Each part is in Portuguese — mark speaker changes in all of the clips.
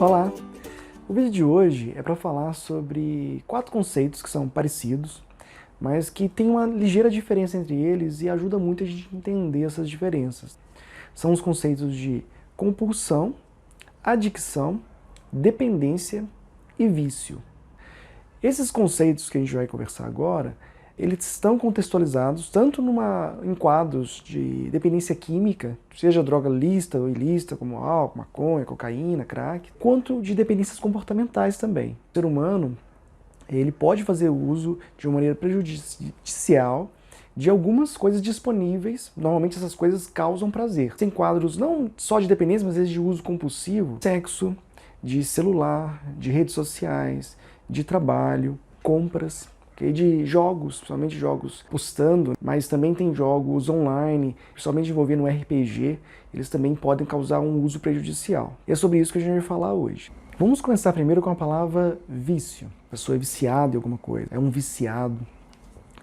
Speaker 1: Olá! O vídeo de hoje é para falar sobre 4 conceitos que são parecidos, mas que tem uma ligeira diferença entre eles e ajuda muito a gente a entender essas diferenças. São os conceitos de compulsão, adicção, dependência e vício. Esses conceitos que a gente vai conversar agora, eles estão contextualizados tanto em quadros de dependência química, seja droga lícita ou ilícita, como álcool, maconha, cocaína, crack, quanto de dependências comportamentais também. O ser humano, ele pode fazer uso de uma maneira prejudicial de algumas coisas disponíveis. Normalmente essas coisas causam prazer. Tem quadros não só de dependência, mas às vezes de uso compulsivo, sexo, de celular, de redes sociais, de trabalho, compras, de jogos, principalmente jogos postando, mas também tem jogos online, principalmente envolvendo RPG, eles também podem causar um uso prejudicial. E é sobre isso que a gente vai falar hoje. Vamos começar primeiro com a palavra vício. A pessoa é viciada em alguma coisa, é um viciado.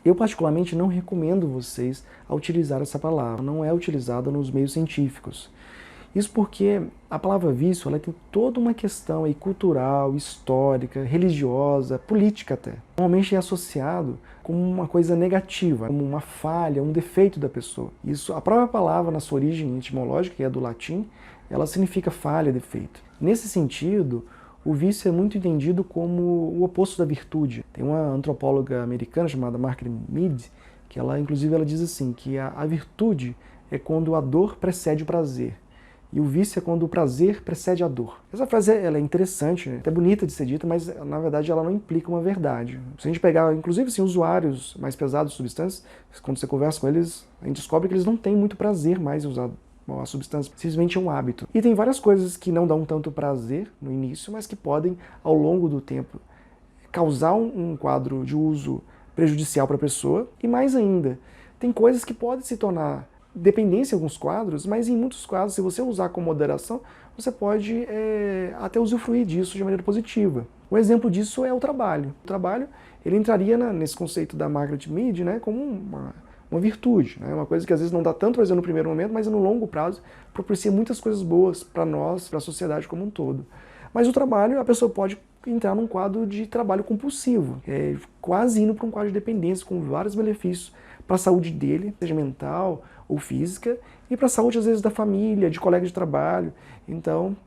Speaker 1: Eu particularmente não recomendo vocês a utilizar essa palavra, não é utilizada nos meios científicos. Isso porque a palavra vício ela tem toda uma questão aí cultural, histórica, religiosa, política até. Normalmente é associado com uma coisa negativa, como uma falha, um defeito da pessoa. Isso, a própria palavra na sua origem etimológica, que é do latim, ela significa falha, defeito. Nesse sentido, o vício é muito entendido como o oposto da virtude. Tem uma antropóloga americana chamada Margaret Mead, que inclusive ela diz assim, que a virtude é quando a dor precede o prazer. E o vício é quando o prazer precede a dor. Essa frase ela é interessante, até bonita de ser dita, mas na verdade ela não implica uma verdade. Se a gente pegar, inclusive, assim, usuários mais pesados de substâncias, quando você conversa com eles, a gente descobre que eles não têm muito prazer mais em usar a substância, simplesmente é um hábito. E tem várias coisas que não dão tanto prazer no início, mas que podem, ao longo do tempo, causar um quadro de uso prejudicial para a pessoa. E mais ainda, tem coisas que podem se tornar dependência em alguns quadros, mas em muitos quadros, se você usar com moderação, você pode até usufruir disso de maneira positiva. Um exemplo disso é o trabalho. O trabalho, ele entraria nesse conceito da Margaret Mead, né, como uma virtude, né, uma coisa que às vezes não dá tanto prazer no primeiro momento, mas no longo prazo propicia muitas coisas boas para nós, para a sociedade como um todo. Mas o trabalho, a pessoa pode entrar num quadro de trabalho compulsivo, quase indo para um quadro de dependência, com vários benefícios para a saúde dele, seja mental ou física, e para a saúde, às vezes, da família, de colegas de trabalho. Então,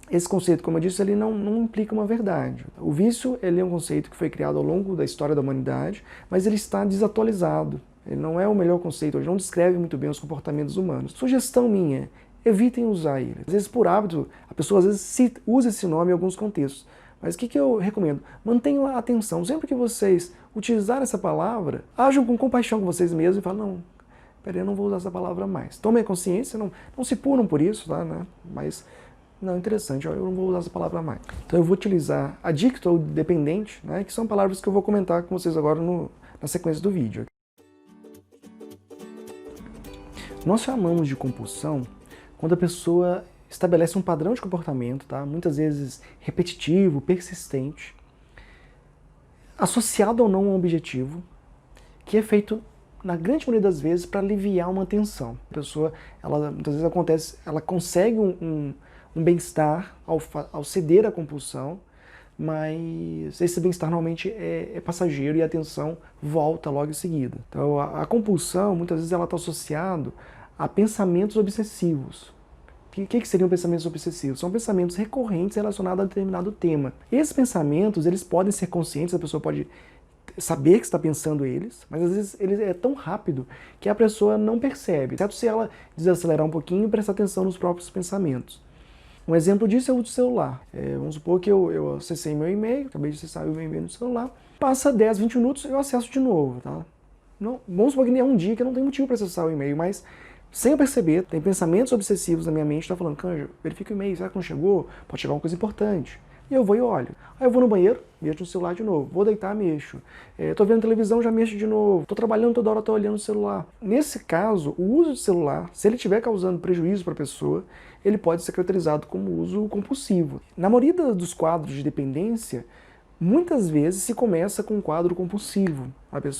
Speaker 1: esse conceito, como eu disse, ele não implica uma verdade. O vício ele é um conceito que foi criado ao longo da história da humanidade, mas ele está desatualizado. Ele não é o melhor conceito, ele não descreve muito bem os comportamentos humanos. Sugestão minha, evitem usar ele. Às vezes, por hábito, a pessoa às vezes usa esse nome em alguns contextos. Mas o que eu recomendo? Mantenham a atenção. Sempre que vocês utilizarem essa palavra, ajam com compaixão com vocês mesmos e falem, não, peraí, eu não vou usar essa palavra mais. Tomem consciência, não se punam por isso, tá, né? Mas, não, interessante, ó, eu não vou usar essa palavra mais. Então eu vou utilizar adicto ou dependente, né, que são palavras que eu vou comentar com vocês agora na sequência do vídeo. Nós chamamos de compulsão quando a pessoa estabelece um padrão de comportamento, tá? Muitas vezes repetitivo, persistente, associado ou não a um objetivo, que é feito, na grande maioria das vezes, para aliviar uma tensão. A pessoa, muitas vezes ela consegue um bem-estar ao ceder à compulsão, mas esse bem-estar normalmente é passageiro e a tensão volta logo em seguida. Então a compulsão, muitas vezes, ela está associada a pensamentos obsessivos. O que seriam pensamentos obsessivos? São pensamentos recorrentes relacionados a determinado tema. Esses pensamentos, eles podem ser conscientes, a pessoa pode saber que está pensando eles, mas às vezes ele é tão rápido que a pessoa não percebe, exceto se ela desacelerar um pouquinho e prestar atenção nos próprios pensamentos. Um exemplo disso é o do celular. Vamos supor que eu acessei meu e-mail, acabei de acessar o meu e-mail no celular, passa 10, 20 minutos eu acesso de novo, tá? Vamos supor que é um dia que eu não tenho motivo para acessar o e-mail, mas sem eu perceber, tem pensamentos obsessivos na minha mente, tá falando, Cândido, verifica o e-mail, será que não chegou? Pode chegar uma coisa importante. E eu vou e olho. Aí eu vou no banheiro, mexo no celular de novo. Vou deitar, mexo. Tô vendo televisão, já mexo de novo. Tô trabalhando, toda hora tô olhando o celular. Nesse caso, o uso de celular, se ele estiver causando prejuízo para a pessoa, ele pode ser caracterizado como uso compulsivo. Na maioria dos quadros de dependência, muitas vezes se começa com um quadro compulsivo,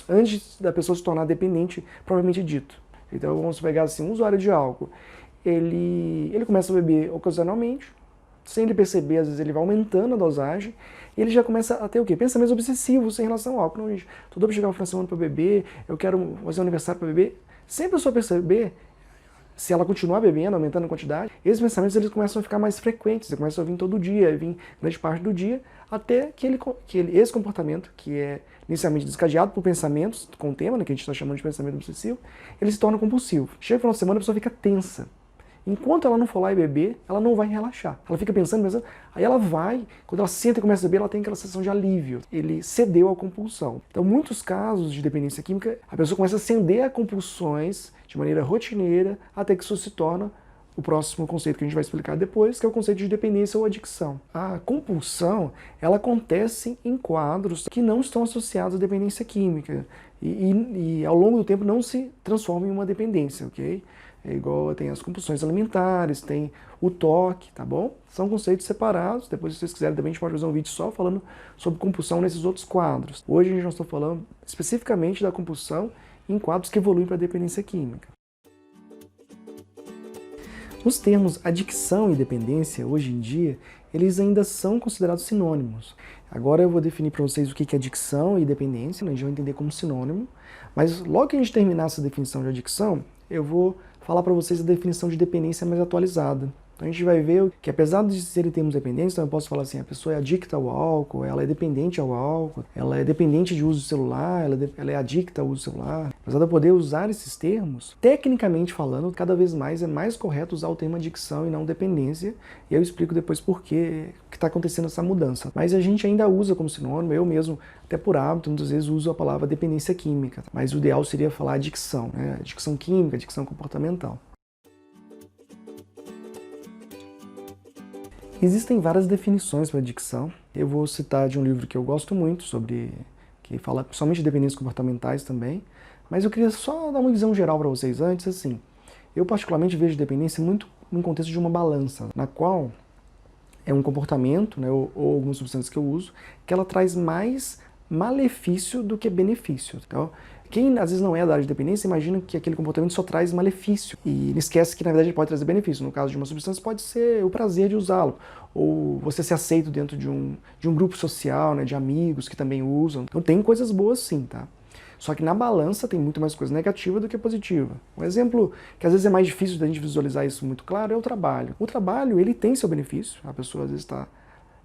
Speaker 1: antes da pessoa se tornar dependente, propriamente dito. Então vamos pegar assim, um usuário de álcool, ele começa a beber ocasionalmente, Sem ele perceber, às vezes ele vai aumentando a dosagem, e ele já começa a ter o quê? Pensamentos obsessivos em relação ao álcool. Não, gente, toda vez que chegar o final de semana para beber, eu quero fazer um aniversário para beber. Sem a pessoa perceber, se ela continuar bebendo, aumentando a quantidade, esses pensamentos eles começam a ficar mais frequentes, você começa a vir todo dia, vir grande parte do dia, até que esse comportamento, que é inicialmente descadeado por pensamentos com o tema, né, que a gente está chamando de pensamento obsessivo, ele se torna compulsivo. Chega no final de semana, a pessoa fica tensa. Enquanto ela não for lá e beber, ela não vai relaxar. Ela fica pensando, aí ela vai, quando ela senta e começa a beber, ela tem aquela sensação de alívio. Ele cedeu à compulsão. Então, muitos casos de dependência química, a pessoa começa a ceder a compulsões de maneira rotineira, até que isso se torna o próximo conceito que a gente vai explicar depois, que é o conceito de dependência ou adicção. A compulsão, ela acontece em quadros que não estão associados à dependência química e ao longo do tempo não se transforma em uma dependência, ok? É igual tem as compulsões alimentares, tem o toque, tá bom? São conceitos separados, depois se vocês quiserem também a gente pode fazer um vídeo só falando sobre compulsão nesses outros quadros. Hoje a gente não está falando especificamente da compulsão em quadros que evoluem para a dependência química. Os termos adicção e dependência, hoje em dia, eles ainda são considerados sinônimos. Agora eu vou definir para vocês o que é adicção e dependência, né? A gente vai entender como sinônimo, mas logo que a gente terminar essa definição de adicção, eu vou falar para vocês a definição de dependência mais atualizada. Então a gente vai ver que apesar de serem termos dependentes, então eu posso falar assim, a pessoa é adicta ao álcool, ela é dependente ao álcool, ela é dependente de uso do celular, ela é adicta ao uso do celular. Apesar de eu poder usar esses termos, tecnicamente falando, cada vez mais é mais correto usar o termo adicção e não dependência, e eu explico depois por que está acontecendo essa mudança. Mas a gente ainda usa como sinônimo, eu mesmo, até por hábito, muitas vezes uso a palavra dependência química, mas o ideal seria falar adicção, né? Adicção química, adicção comportamental. Existem várias definições para adicção. Eu vou citar de um livro que eu gosto muito, que fala somente de dependências comportamentais também, mas eu queria só dar uma visão geral para vocês antes, assim. Eu particularmente vejo dependência muito no contexto de uma balança, na qual é um comportamento, né, ou algumas substâncias que eu uso, que ela traz mais malefício do que benefício. Então, quem às vezes não é da área de dependência, imagina que aquele comportamento só traz malefício e esquece que na verdade ele pode trazer benefício. No caso de uma substância pode ser o prazer de usá-lo, ou você ser aceito dentro de um grupo social, né, de amigos que também usam. Então tem coisas boas sim, tá? Só que na balança tem muito mais coisa negativa do que positiva. Um exemplo que às vezes é mais difícil da gente visualizar isso muito claro é o trabalho. O trabalho, ele tem seu benefício, a pessoa às vezes está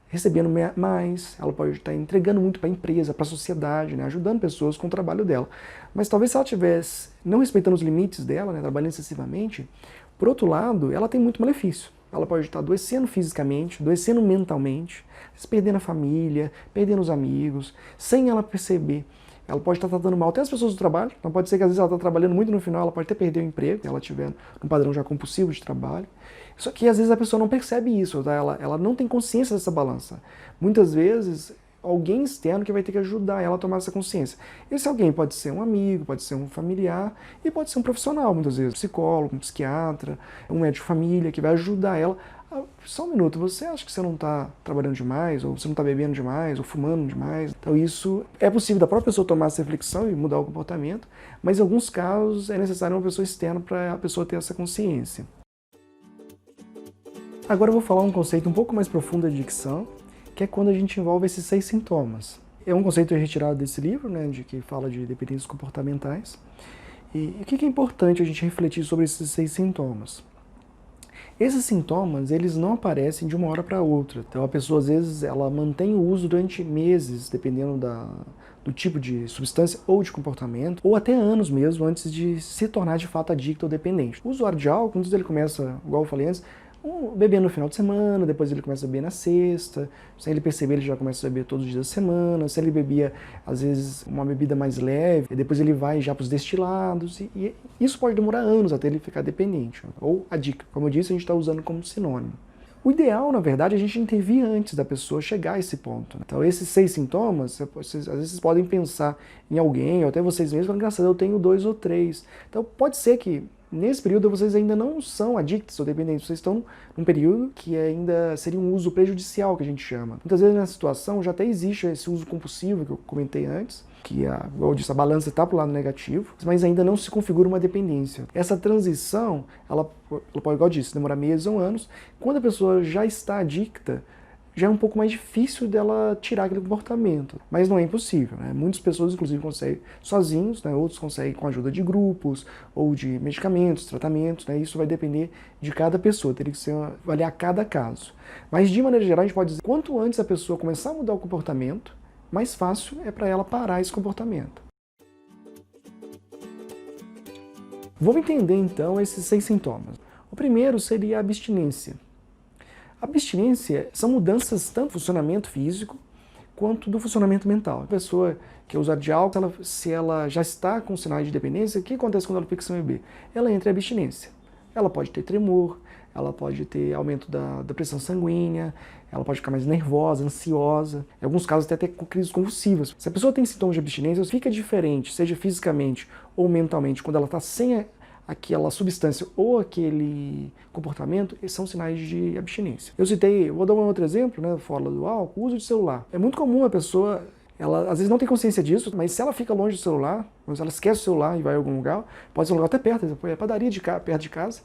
Speaker 1: recebendo mais, ela pode estar entregando muito para a empresa, para a sociedade, né, ajudando pessoas com o trabalho dela. Mas talvez se ela estivesse não respeitando os limites dela, né, trabalhando excessivamente, por outro lado, ela tem muito malefício. Ela pode estar adoecendo fisicamente, adoecendo mentalmente, perdendo a família, perdendo os amigos, sem ela perceber. Ela pode estar tratando mal até as pessoas do trabalho, então pode ser que às vezes ela está trabalhando muito no final, ela pode até perder o emprego, se ela estiver num padrão já compulsivo de trabalho. Só que às vezes a pessoa não percebe isso, tá? Ela não tem consciência dessa balança. Muitas vezes, alguém externo que vai ter que ajudar ela a tomar essa consciência. Esse alguém pode ser um amigo, pode ser um familiar e pode ser um profissional, muitas vezes, um psicólogo, um psiquiatra, um médico de família que vai ajudar ela. Só um minuto, você acha que você não está trabalhando demais, ou você não está bebendo demais, ou fumando demais? Então isso é possível da própria pessoa tomar essa reflexão e mudar o comportamento, mas em alguns casos é necessário uma pessoa externa para a pessoa ter essa consciência. Agora eu vou falar um conceito um pouco mais profundo de adicção, que é quando a gente envolve esses 6 sintomas. É um conceito retirado desse livro, né, que fala de dependências comportamentais. E o que é importante a gente refletir sobre esses 6 sintomas? Esses sintomas, eles não aparecem de uma hora para outra. Então a pessoa, às vezes, ela mantém o uso durante meses, dependendo do tipo de substância ou de comportamento, ou até anos mesmo, antes de se tornar de fato adicto ou dependente. O usuário de álcool, quando ele começa, igual eu falei antes, bebendo no final de semana, depois ele começa a beber na sexta, sem ele perceber ele já começa a beber todos os dias da semana, se ele bebia às vezes uma bebida mais leve, depois ele vai já para os destilados, e isso pode demorar anos até ele ficar dependente, ou adicto. Como eu disse, a gente está usando como sinônimo. O ideal, na verdade, é a gente intervir antes da pessoa chegar a esse ponto. Então, esses 6 sintomas, às vezes vocês podem pensar em alguém, ou até vocês mesmos, engraçado, eu tenho 2 ou 3. Então, pode ser que Nesse período vocês ainda não são adictos ou dependentes, vocês estão num período que ainda seria um uso prejudicial, que a gente chama. Muitas vezes nessa situação já até existe esse uso compulsivo que eu comentei antes, que, igual eu disse, a balança está para o lado negativo, mas ainda não se configura uma dependência. Essa transição, ela pode, igual eu disse, demorar meses ou anos. Quando a pessoa já está adicta, já é um pouco mais difícil dela tirar aquele comportamento. Mas não é impossível, né? Muitas pessoas, inclusive, conseguem sozinhos, né? Outros conseguem com a ajuda de grupos ou de medicamentos, tratamentos, né? Isso vai depender de cada pessoa, teria que avaliar cada caso. Mas, de maneira geral, a gente pode dizer que quanto antes a pessoa começar a mudar o comportamento, mais fácil é para ela parar esse comportamento. Vamos entender, então, esses 6 sintomas. O primeiro seria a abstinência. A abstinência são mudanças tanto do funcionamento físico quanto do funcionamento mental. A pessoa que é usuária de álcool, se ela já está com sinais de dependência, o que acontece quando ela fica sem beber? Ela entra em abstinência. Ela pode ter tremor, ela pode ter aumento da pressão sanguínea, ela pode ficar mais nervosa, ansiosa, em alguns casos até ter crises convulsivas. Se a pessoa tem sintomas de abstinência, fica diferente, seja fisicamente ou mentalmente, quando ela está sem aquela substância ou aquele comportamento, esses são sinais de abstinência. Eu citei, vou dar um outro exemplo, né, fora do álcool, o uso de celular. É muito comum a pessoa, ela às vezes não tem consciência disso, mas se ela fica longe do celular, se ela esquece o celular e vai a algum lugar, pode ser um lugar até perto, é padaria perto de casa,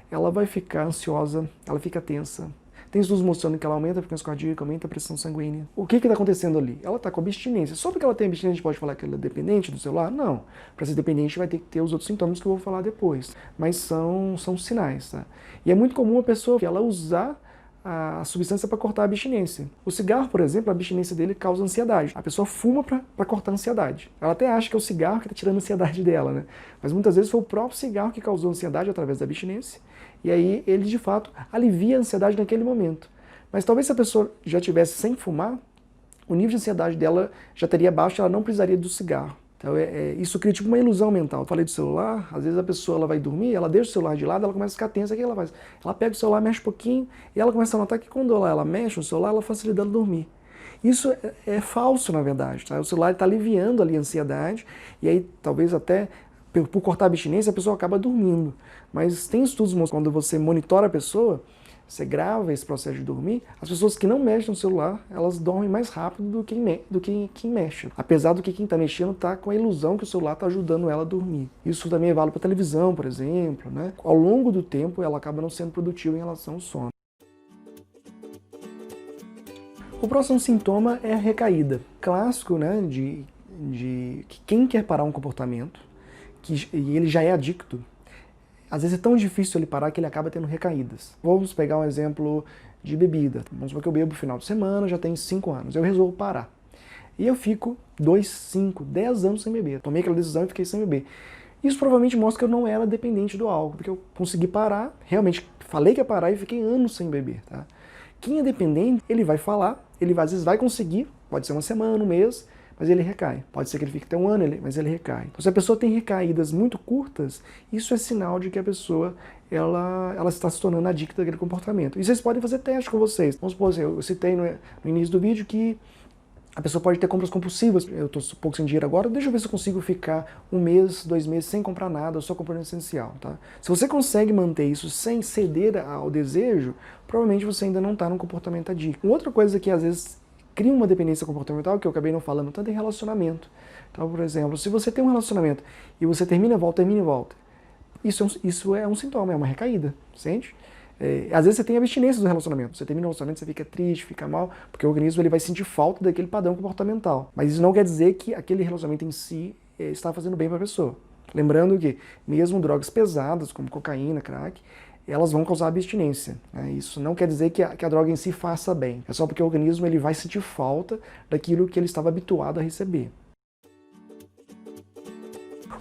Speaker 1: ela vai ficar ansiosa, ela fica tensa. Tem estudos mostrando que ela aumenta a frequência cardíaca, aumenta a pressão sanguínea. O que está acontecendo ali? Ela está com abstinência. Só porque ela tem abstinência a gente pode falar que ela é dependente do celular? Não. Para ser dependente vai ter que ter os outros sintomas que eu vou falar depois. Mas são sinais, tá? E é muito comum a pessoa ela usar a substância para cortar a abstinência. O cigarro, por exemplo, a abstinência dele causa ansiedade. A pessoa fuma para cortar a ansiedade. Ela até acha que é o cigarro que está tirando a ansiedade dela, né? Mas muitas vezes foi o próprio cigarro que causou ansiedade através da abstinência. E aí ele, de fato, alivia a ansiedade naquele momento. Mas talvez se a pessoa já tivesse sem fumar, o nível de ansiedade dela já teria baixo, ela não precisaria do cigarro. Então isso cria tipo uma ilusão mental. Eu falei do celular, às vezes a pessoa ela vai dormir, ela deixa o celular de lado, ela começa a ficar tensa, o que ela faz? Ela pega o celular, mexe um pouquinho, e ela começa a notar que quando ela mexe no celular, ela facilita ela dormir. Isso é falso, na verdade. Tá? O celular está aliviando ali a ansiedade, e aí talvez até por cortar a abstinência, a pessoa acaba dormindo. Mas tem estudos mostrando quando você monitora a pessoa, você grava esse processo de dormir, as pessoas que não mexem no celular, elas dormem mais rápido do que quem mexe. Apesar do que quem está mexendo está com a ilusão que o celular está ajudando ela a dormir. Isso também é válido para televisão, por exemplo. Né? Ao longo do tempo, ela acaba não sendo produtiva em relação ao sono. O próximo sintoma é a recaída. Clássico, né, de que quem quer parar um comportamento, e ele já é adicto, às vezes é tão difícil ele parar que ele acaba tendo recaídas. Vamos pegar um exemplo de bebida. Vamos supor que eu bebo no final de semana, já tenho 5 anos. Eu resolvo parar. E eu fico 2, 5, 10 anos sem beber. Tomei aquela decisão e fiquei sem beber. Isso provavelmente mostra que eu não era dependente do álcool, porque eu consegui parar, realmente falei que ia parar e fiquei anos sem beber. Tá? Quem é dependente, ele vai falar, ele às vezes vai conseguir, pode ser uma semana, um mês, mas ele recai. Pode ser que ele fique até um ano, mas ele recai. Então, se a pessoa tem recaídas muito curtas, isso é sinal de que a pessoa ela está se tornando adicta daquele comportamento. E vocês podem fazer teste com vocês. Vamos supor assim, eu citei no início do vídeo que a pessoa pode ter compras compulsivas. Eu estou um pouco sem dinheiro agora, deixa eu ver se eu consigo ficar 1 mês, 2 meses sem comprar nada, só comprando essencial. Tá? Se você consegue manter isso sem ceder ao desejo, provavelmente você ainda não está num comportamento adicto. Outra coisa que às vezes cria uma dependência comportamental, que eu acabei não falando tanto, em relacionamento. Então, por exemplo, se você tem um relacionamento e você termina e volta, isso é um sintoma, é uma recaída, sente? Às vezes você tem abstinência do relacionamento, você termina o relacionamento, você fica triste, fica mal, porque o organismo ele vai sentir falta daquele padrão comportamental. Mas isso não quer dizer que aquele relacionamento em si está fazendo bem para a pessoa. Lembrando que mesmo drogas pesadas, como cocaína, crack, elas vão causar abstinência. Né? Isso não quer dizer que a droga em si faça bem. É só porque o organismo ele vai sentir falta daquilo que ele estava habituado a receber.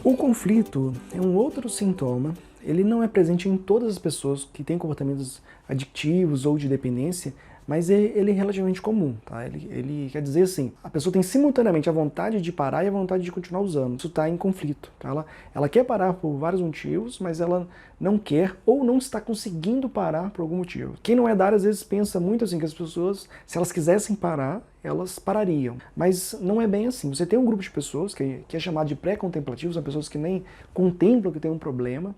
Speaker 1: O conflito é um outro sintoma. Ele não é presente em todas as pessoas que têm comportamentos adictivos ou de dependência, mas ele é relativamente comum. Tá? Ele quer dizer assim, a pessoa tem simultaneamente a vontade de parar e a vontade de continuar usando. Isso está em conflito. Tá? Ela quer parar por vários motivos, mas ela não quer ou não está conseguindo parar por algum motivo. Quem não é da área às vezes pensa muito assim que as pessoas, se elas quisessem parar, elas parariam. Mas não é bem assim. Você tem um grupo de pessoas que é chamado de pré-contemplativos, são pessoas que nem contemplam que tem um problema,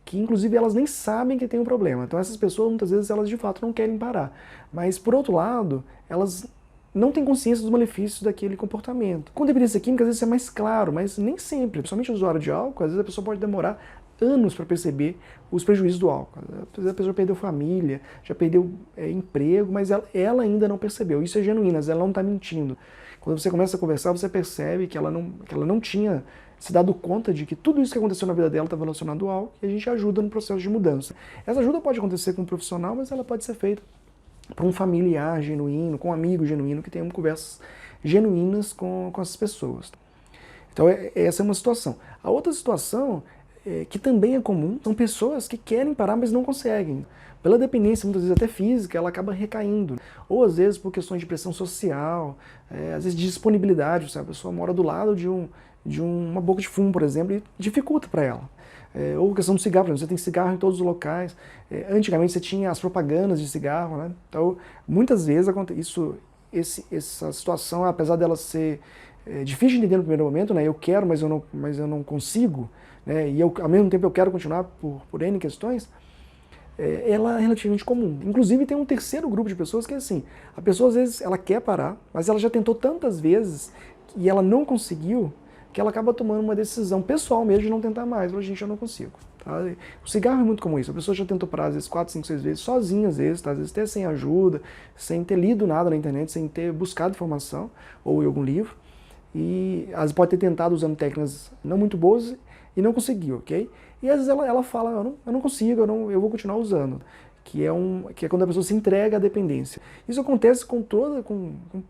Speaker 1: que inclusive elas nem sabem que tem um problema. Então essas pessoas, muitas vezes, elas de fato não querem parar. Mas, por outro lado, elas não têm consciência dos malefícios daquele comportamento. Com dependência química, às vezes é mais claro, mas nem sempre. Principalmente o usuário de álcool, às vezes a pessoa pode demorar anos para perceber os prejuízos do álcool. Às vezes a pessoa perdeu família, já perdeu emprego, mas ela ainda não percebeu. Isso é genuíno, ela não está mentindo. Quando você começa a conversar, você percebe que ela não tinha se dado conta de que tudo isso que aconteceu na vida dela estava relacionado ao álcool, e a gente ajuda no processo de mudança. Essa ajuda pode acontecer com um profissional, mas ela pode ser feita para um familiar genuíno, com um amigo genuíno, que tenha conversas genuínas com essas pessoas. Então essa é uma situação. A outra situação, que também é comum, são pessoas que querem parar, mas não conseguem. Pela dependência, muitas vezes até física, ela acaba recaindo. Ou às vezes por questões de pressão social, às vezes de disponibilidade, sabe? A pessoa mora do lado de uma boca de fumo, por exemplo, e dificulta para ela. Ou questão do cigarro, por exemplo, você tem cigarro em todos os locais. Antigamente você tinha as propagandas de cigarro, né? Então, muitas vezes essa situação, apesar dela ser difícil de entender no primeiro momento, né? Eu quero, mas eu não consigo, né? E ao mesmo tempo eu quero continuar por N questões, ela é relativamente comum. Inclusive tem um terceiro grupo de pessoas que é assim, a pessoa às vezes ela quer parar, mas ela já tentou tantas vezes e ela não conseguiu, que ela acaba tomando uma decisão pessoal mesmo de não tentar mais. Fala, gente, eu não consigo. Tá? O cigarro é muito comum isso. A pessoa já tentou parar, às vezes, 4, 5, 6 vezes, sozinha, às vezes, tá? Às vezes até sem ajuda, sem ter lido nada na internet, sem ter buscado informação ou em algum livro. E às vezes pode ter tentado usando técnicas não muito boas e não conseguiu, ok? E às vezes ela fala, eu não consigo, eu vou continuar usando. Que é quando a pessoa se entrega à dependência. Isso acontece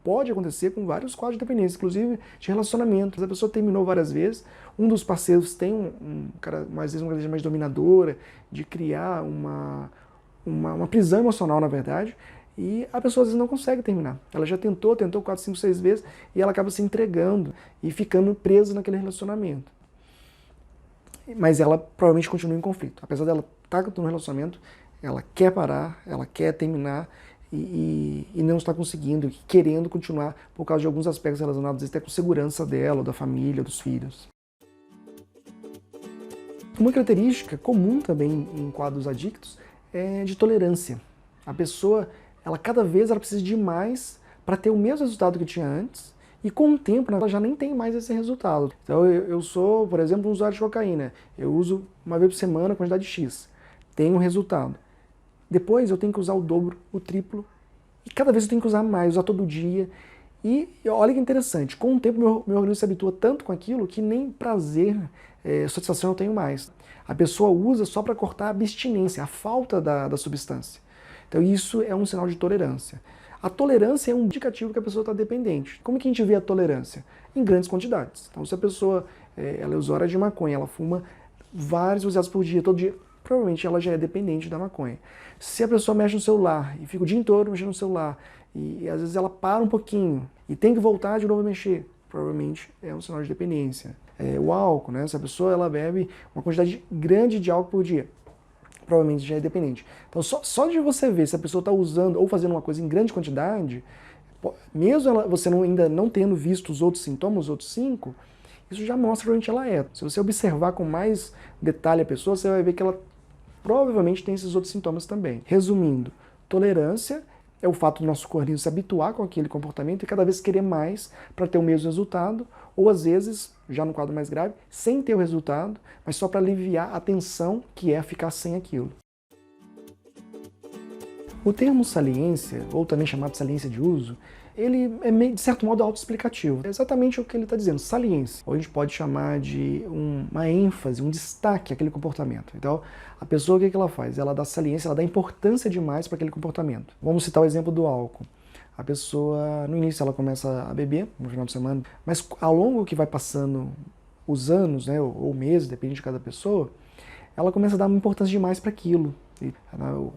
Speaker 1: pode acontecer com vários quadros de dependência, inclusive de relacionamentos. A pessoa terminou várias vezes, um dos parceiros tem às vezes uma característica mais dominadora, de criar uma prisão emocional, na verdade, e a pessoa às vezes não consegue terminar. Ela já tentou 4, 5, 6 vezes, e ela acaba se entregando e ficando presa naquele relacionamento. Mas ela provavelmente continua em conflito. Apesar dela estar no relacionamento, ela quer parar, ela quer terminar e não está conseguindo, querendo continuar por causa de alguns aspectos relacionados até com segurança dela, da família, dos filhos. Uma característica comum também em quadros adictos é de tolerância. A pessoa, cada vez ela precisa de mais para ter o mesmo resultado que tinha antes, e com o tempo ela já nem tem mais esse resultado. Então eu sou, por exemplo, um usuário de cocaína. Eu uso uma vez por semana a quantidade X. Tenho um resultado. Depois eu tenho que usar o dobro, o triplo, e cada vez eu tenho que usar mais, usar todo dia. E olha que interessante, com o tempo meu organismo se habitua tanto com aquilo que nem prazer, satisfação eu tenho mais. A pessoa usa só para cortar a abstinência, a falta da substância. Então isso é um sinal de tolerância. A tolerância é um indicativo que a pessoa está dependente. Como que a gente vê a tolerância? Em grandes quantidades. Então se a pessoa ela é usuária de maconha, ela fuma vários baseados por dia, todo dia, provavelmente ela já é dependente da maconha. Se a pessoa mexe no celular e fica o dia inteiro mexendo no celular, e às vezes ela para um pouquinho e tem que voltar de novo a mexer, provavelmente é um sinal de dependência. O álcool, né? Se a pessoa ela bebe uma quantidade grande de álcool por dia, provavelmente já é dependente. Então só de você ver se a pessoa está usando ou fazendo uma coisa em grande quantidade, mesmo você ainda não tendo visto os outros sintomas, os outros 5, isso já mostra onde ela é. Se você observar com mais detalhe a pessoa, você vai ver que ela provavelmente tem esses outros sintomas também. Resumindo, tolerância é o fato do nosso organismo se habituar com aquele comportamento e cada vez querer mais para ter o mesmo resultado, ou às vezes, já no quadro mais grave, sem ter o resultado, mas só para aliviar a tensão que é ficar sem aquilo. O termo saliência, ou também chamado de saliência de uso, ele é meio, de certo modo, autoexplicativo. É exatamente o que ele está dizendo, saliência. Ou a gente pode chamar de uma ênfase, um destaque àquele comportamento. Então, a pessoa, o que ela faz? Ela dá saliência, ela dá importância demais para aquele comportamento. Vamos citar o exemplo do álcool. A pessoa, no início, ela começa a beber, no final de semana, mas ao longo que vai passando os anos, né, ou meses, depende de cada pessoa, ela começa a dar uma importância demais para aquilo.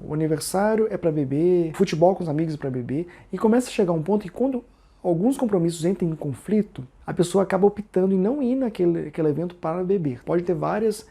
Speaker 1: O aniversário é para beber, futebol com os amigos é para beber, e começa a chegar um ponto que quando alguns compromissos entram em conflito, a pessoa acaba optando em não ir naquele evento para beber. Pode ter vários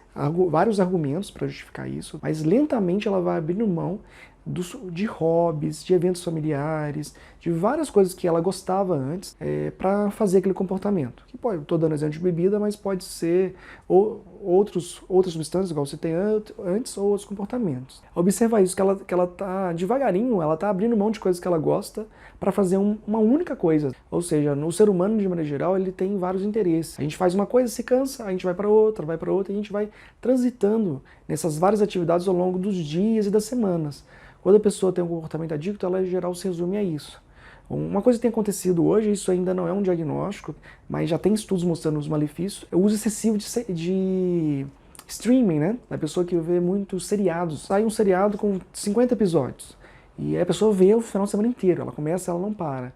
Speaker 1: argumentos para justificar isso, mas lentamente ela vai abrindo mão de hobbies, de eventos familiares, de várias coisas que ela gostava antes para fazer aquele comportamento. Que pode, estou dando exemplo de bebida, mas pode ser outras substâncias, igual você tem antes, ou outros comportamentos. Observa isso, que ela tá devagarinho, ela tá abrindo mão de coisas que ela gosta para fazer uma única coisa. Ou seja, no ser humano, de maneira geral, ele tem vários interesses. A gente faz uma coisa, se cansa, a gente vai para outra, e a gente vai transitando nessas várias atividades ao longo dos dias e das semanas. Quando a pessoa tem um comportamento adicto, ela em geral se resume a isso. Uma coisa que tem acontecido hoje, isso ainda não é um diagnóstico, mas já tem estudos mostrando os malefícios, é o uso excessivo de streaming, né? A pessoa que vê muitos seriados. Sai um seriado com 50 episódios e a pessoa vê o final de semana inteiro, ela começa, ela não para.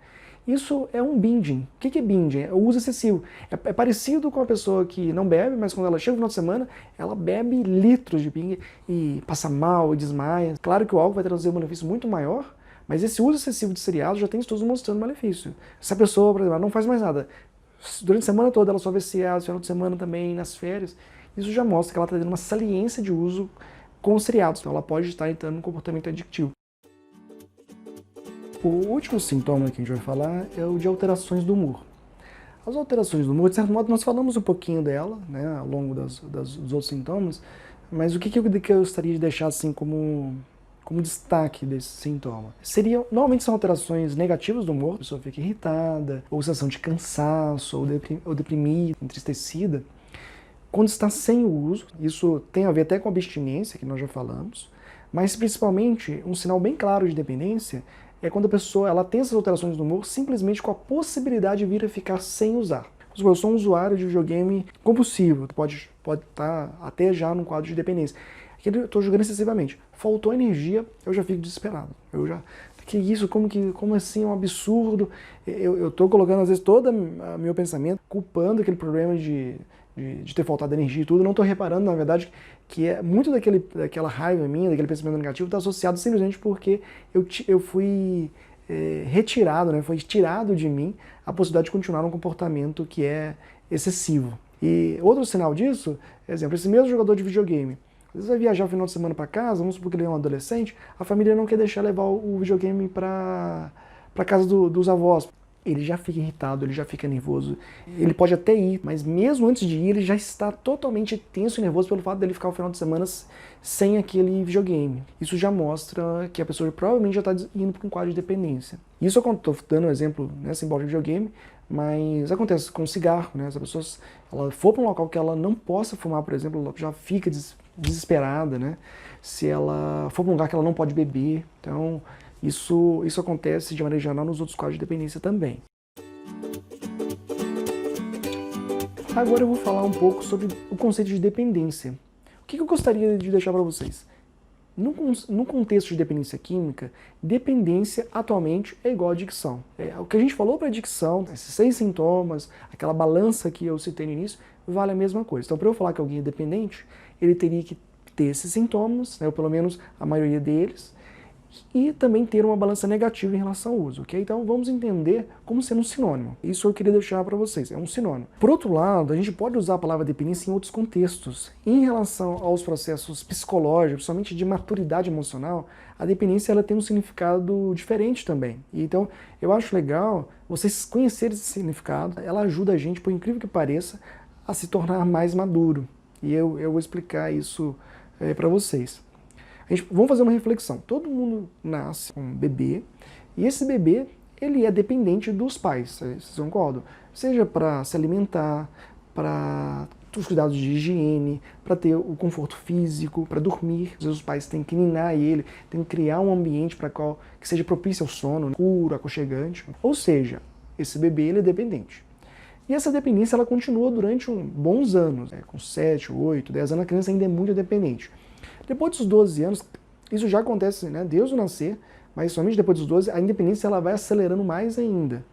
Speaker 1: Isso é um binging. O que é binging? É o uso excessivo. É parecido com a pessoa que não bebe, mas quando ela chega no final de semana, ela bebe litros de pinga e passa mal e desmaia. Claro que o álcool vai trazer um benefício muito maior, mas esse uso excessivo de seriado já tem estudos mostrando malefício. Se a pessoa, por exemplo, não faz mais nada, durante a semana toda ela só vê seriados, final de semana também, nas férias, isso já mostra que ela está tendo uma saliência de uso com os seriados. Então ela pode estar entrando num comportamento adictivo. O último sintoma que a gente vai falar é o de alterações do humor. As alterações do humor, de certo modo, nós falamos um pouquinho dela, né, ao longo dos outros sintomas, mas o que eu gostaria de deixar assim como destaque desse sintoma? Normalmente são alterações negativas do humor, a pessoa fica irritada, ou sensação de cansaço, ou deprimida, entristecida, quando está sem o uso. Isso tem a ver até com a abstinência, que nós já falamos, mas principalmente um sinal bem claro de dependência é quando a pessoa ela tem essas alterações do humor simplesmente com a possibilidade de vir a ficar sem usar. Eu sou um usuário de videogame compulsivo, pode estar até já num quadro de dependência. Eu estou jogando excessivamente. Faltou energia, eu já fico desesperado. Que isso, como assim, é um absurdo. Eu estou colocando, às vezes, todo o meu pensamento, culpando aquele problema de ter faltado energia e tudo. Não estou reparando, na verdade, que é muito daquela raiva minha, daquele pensamento negativo, está associado simplesmente porque eu fui retirado, né? Foi tirado de mim a possibilidade de continuar num comportamento que é excessivo. E outro sinal disso, por exemplo, esse mesmo jogador de videogame, às vezes vai viajar no final de semana para casa, vamos supor que ele é um adolescente, a família não quer deixar levar o videogame para casa dos avós. Ele já fica irritado, ele já fica nervoso, ele pode até ir, mas mesmo antes de ir, ele já está totalmente tenso e nervoso pelo fato dele ficar o final de semana sem aquele videogame. Isso já mostra que a pessoa provavelmente já está indo para um quadro de dependência. Isso eu estou dando um exemplo, né, simbólico de videogame, mas acontece com cigarro, né? Se a pessoa ela for para um local que ela não possa fumar, por exemplo, ela já fica desesperada, né? Se ela for para um lugar que ela não pode beber, então isso acontece de maneira geral nos outros quadros de dependência também. Agora eu vou falar um pouco sobre o conceito de dependência. O que eu gostaria de deixar para vocês? No contexto de dependência química, dependência atualmente é igual a adicção. O que a gente falou para adicção, esses 6 sintomas, aquela balança que eu citei no início, vale a mesma coisa. Então, para eu falar que alguém é dependente, ele teria que ter esses sintomas, né, ou pelo menos a maioria deles, e também ter uma balança negativa em relação ao uso, ok? Então vamos entender como sendo um sinônimo. Isso eu queria deixar para vocês, é um sinônimo. Por outro lado, a gente pode usar a palavra dependência em outros contextos. Em relação aos processos psicológicos, somente de maturidade emocional, a dependência ela tem um significado diferente também. Então eu acho legal vocês conhecerem esse significado, ela ajuda a gente, por incrível que pareça, a se tornar mais maduro. E eu vou explicar isso para vocês. Vamos fazer uma reflexão. Todo mundo nasce um bebê e esse bebê ele é dependente dos pais, vocês concordam? Seja para se alimentar, para os cuidados de higiene, para ter o conforto físico, para dormir. Às vezes os pais têm que ninar ele, têm que criar um ambiente que seja propício ao sono, puro, aconchegante. Ou seja, esse bebê ele é dependente. E essa dependência ela continua durante bons anos, com 7, 8, 10 anos a criança ainda é muito dependente. Depois dos 12 anos, isso já acontece, né, desde o nascer, mas somente depois dos 12, a independência ela vai acelerando mais ainda.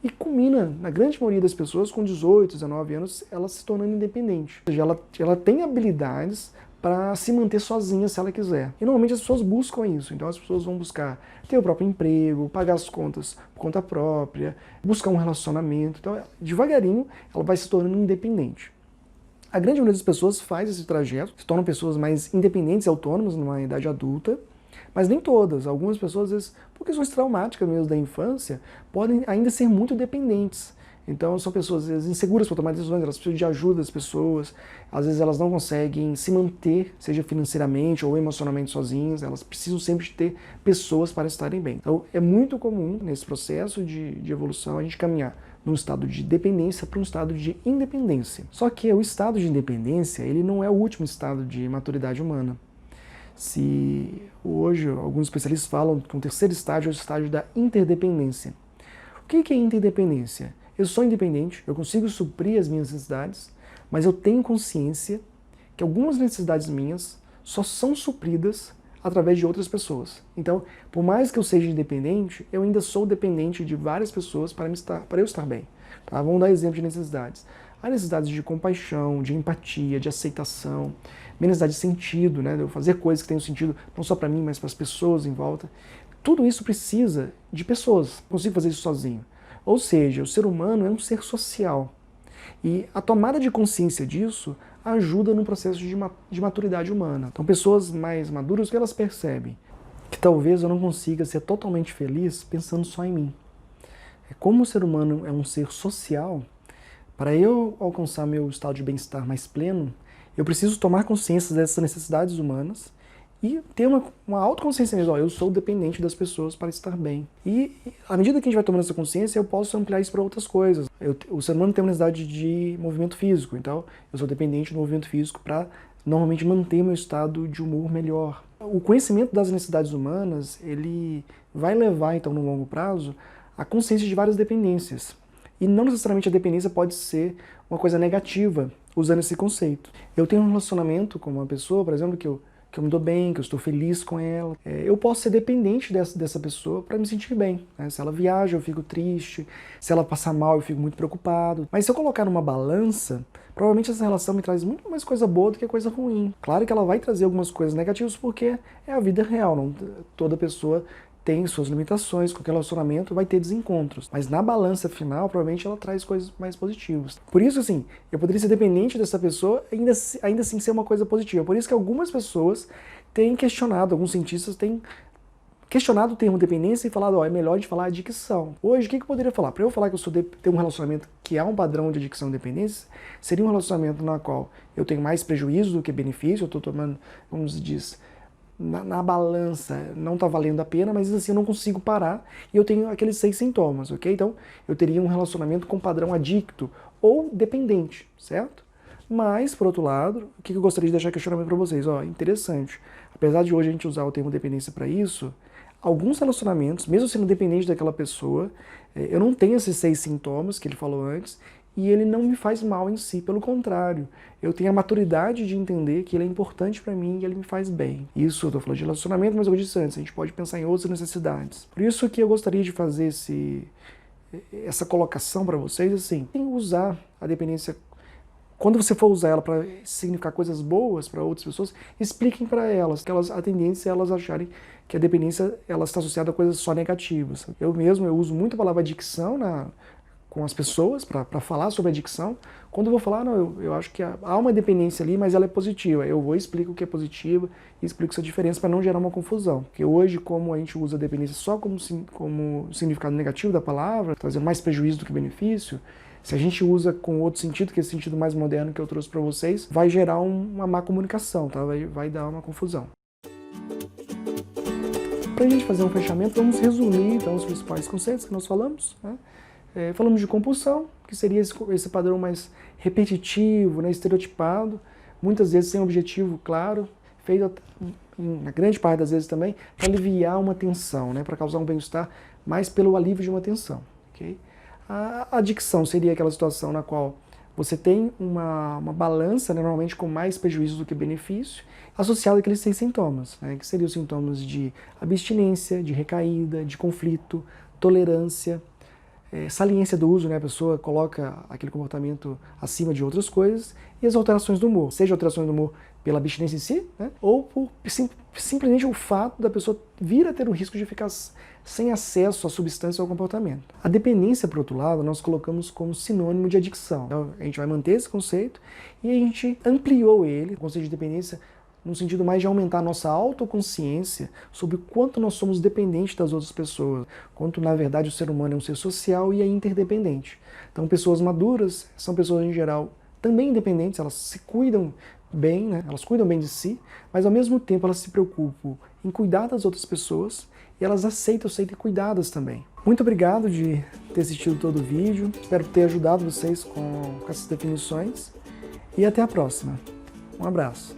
Speaker 1: E culmina, na grande maioria das pessoas, com 18, 19 anos, ela se tornando independente. Ou seja, ela tem habilidades para se manter sozinha se ela quiser. E normalmente as pessoas buscam isso, então as pessoas vão buscar ter o próprio emprego, pagar as contas por conta própria, buscar um relacionamento. Então, devagarinho, ela vai se tornando independente. A grande maioria das pessoas faz esse trajeto, se tornam pessoas mais independentes e autônomas numa idade adulta, Mas nem todas. Algumas pessoas, às vezes, por questões traumáticas mesmo da infância, podem ainda ser muito dependentes. Então são pessoas, às vezes, inseguras para tomar decisões, elas precisam de ajuda das pessoas, às vezes elas não conseguem se manter, seja financeiramente ou emocionalmente sozinhas, elas precisam sempre de ter pessoas para estarem bem. Então é muito comum nesse processo de evolução a gente caminhar de um estado de dependência para um estado de independência. Só que o estado de independência, ele não é o último estado de maturidade humana. Se hoje alguns especialistas falam que o terceiro estágio é o estágio da interdependência. O que é interdependência? Eu sou independente, eu consigo suprir as minhas necessidades, mas eu tenho consciência que algumas necessidades minhas só são supridas através de outras pessoas. Então, por mais que eu seja independente, eu ainda sou dependente de várias pessoas para eu estar bem. Tá? Vamos dar exemplo de necessidades. Há necessidades de compaixão, de empatia, de aceitação, minha necessidade de sentido, né? De eu fazer coisas que tenham sentido não só para mim, mas para as pessoas em volta. Tudo isso precisa de pessoas. Não consigo fazer isso sozinho. Ou seja, o ser humano é um ser social. E a tomada de consciência disso ajuda no processo de maturidade humana. Então, pessoas mais maduras, o que elas percebem? Que talvez eu não consiga ser totalmente feliz pensando só em mim. Como o ser humano é um ser social, para eu alcançar meu estado de bem-estar mais pleno, eu preciso tomar consciência dessas necessidades humanas e ter uma autoconsciência mesmo. Eu sou dependente das pessoas para estar bem. E à medida que a gente vai tomando essa consciência, eu posso ampliar isso para outras coisas. O ser humano tem uma necessidade de movimento físico, então eu sou dependente do movimento físico para normalmente manter meu estado de humor melhor. O conhecimento das necessidades humanas, ele vai levar, então, no longo prazo, a consciência de várias dependências. E não necessariamente a dependência pode ser uma coisa negativa, usando esse conceito. Eu tenho um relacionamento com uma pessoa, por exemplo, que eu me dou bem, que eu estou feliz com ela. Eu posso ser dependente dessa pessoa para me sentir bem. Né? Se ela viaja, eu fico triste. Se ela passar mal, eu fico muito preocupado. Mas se eu colocar numa balança, provavelmente essa relação me traz muito mais coisa boa do que coisa ruim. Claro que ela vai trazer algumas coisas negativas, porque é a vida real. Não, toda pessoa tem suas limitações, qualquer relacionamento vai ter desencontros. Mas na balança final, provavelmente ela traz coisas mais positivas. Por isso, assim, eu poderia ser dependente dessa pessoa e ainda assim ser uma coisa positiva. Por isso que algumas pessoas têm questionado, alguns cientistas têm questionado o termo dependência e falado, é melhor de falar adicção. Hoje, o que eu poderia falar? Para eu falar que eu tenho um relacionamento que há um padrão de adicção e dependência, seria um relacionamento na qual eu tenho mais prejuízo do que benefício, eu estou tomando, como se diz, na balança, não está valendo a pena, mas assim eu não consigo parar e eu tenho aqueles 6 sintomas, ok? Então eu teria um relacionamento com padrão adicto ou dependente, certo? Mas, por outro lado, o que eu gostaria de deixar questionamento para vocês? Interessante, apesar de hoje a gente usar o termo dependência para isso, alguns relacionamentos, mesmo sendo dependente daquela pessoa, eu não tenho esses 6 sintomas que ele falou antes, e ele não me faz mal em si, pelo contrário. Eu tenho a maturidade de entender que ele é importante para mim e ele me faz bem. Isso, eu tô falando de relacionamento, mas eu disse antes, a gente pode pensar em outras necessidades. Por isso que eu gostaria de fazer essa colocação para vocês, assim, tem que usar a dependência. Quando você for usar ela para significar coisas boas para outras pessoas, expliquem para elas, que a tendência é elas acharem que a dependência ela está associada a coisas só negativas. Eu uso muito a palavra adicção com as pessoas para falar sobre adicção. Quando eu vou falar, não, eu acho que há uma dependência ali, mas ela é positiva. Eu vou e explico o que é positivo e explico essa diferença para não gerar uma confusão. Porque hoje, como a gente usa a dependência só como significado negativo da palavra, trazendo mais prejuízo do que benefício, se a gente usa com outro sentido, que é esse sentido mais moderno que eu trouxe para vocês, vai gerar uma má comunicação, tá? Vai dar uma confusão. Para a gente fazer um fechamento, vamos resumir então os principais conceitos que nós falamos, né? Falamos de compulsão, que seria esse padrão mais repetitivo, né, estereotipado, muitas vezes sem objetivo claro, feito na grande parte das vezes também para aliviar uma tensão, né, para causar um bem-estar, mas pelo alívio de uma tensão. Okay? A adicção seria aquela situação na qual você tem uma balança, né, normalmente com mais prejuízo do que benefício, associado àqueles 6 sintomas, né, que seriam os sintomas de abstinência, de recaída, de conflito, tolerância, saliência do uso, né? A pessoa coloca aquele comportamento acima de outras coisas, e as alterações do humor, seja alterações do humor pela abstinência em si, né? Ou por simplesmente o fato da pessoa vir a ter o risco de ficar sem acesso à substância ou ao comportamento. A dependência, por outro lado, nós colocamos como sinônimo de adicção. Então, a gente vai manter esse conceito e a gente ampliou ele, o conceito de dependência, no sentido mais de aumentar a nossa autoconsciência sobre o quanto nós somos dependentes das outras pessoas, quanto na verdade o ser humano é um ser social e é interdependente. Então pessoas maduras são pessoas em geral também independentes, elas se cuidam bem, né? Elas cuidam bem de si, mas ao mesmo tempo elas se preocupam em cuidar das outras pessoas e elas aceitam serem cuidadas também. Muito obrigado de ter assistido todo o vídeo, espero ter ajudado vocês com essas definições e até a próxima. Um abraço.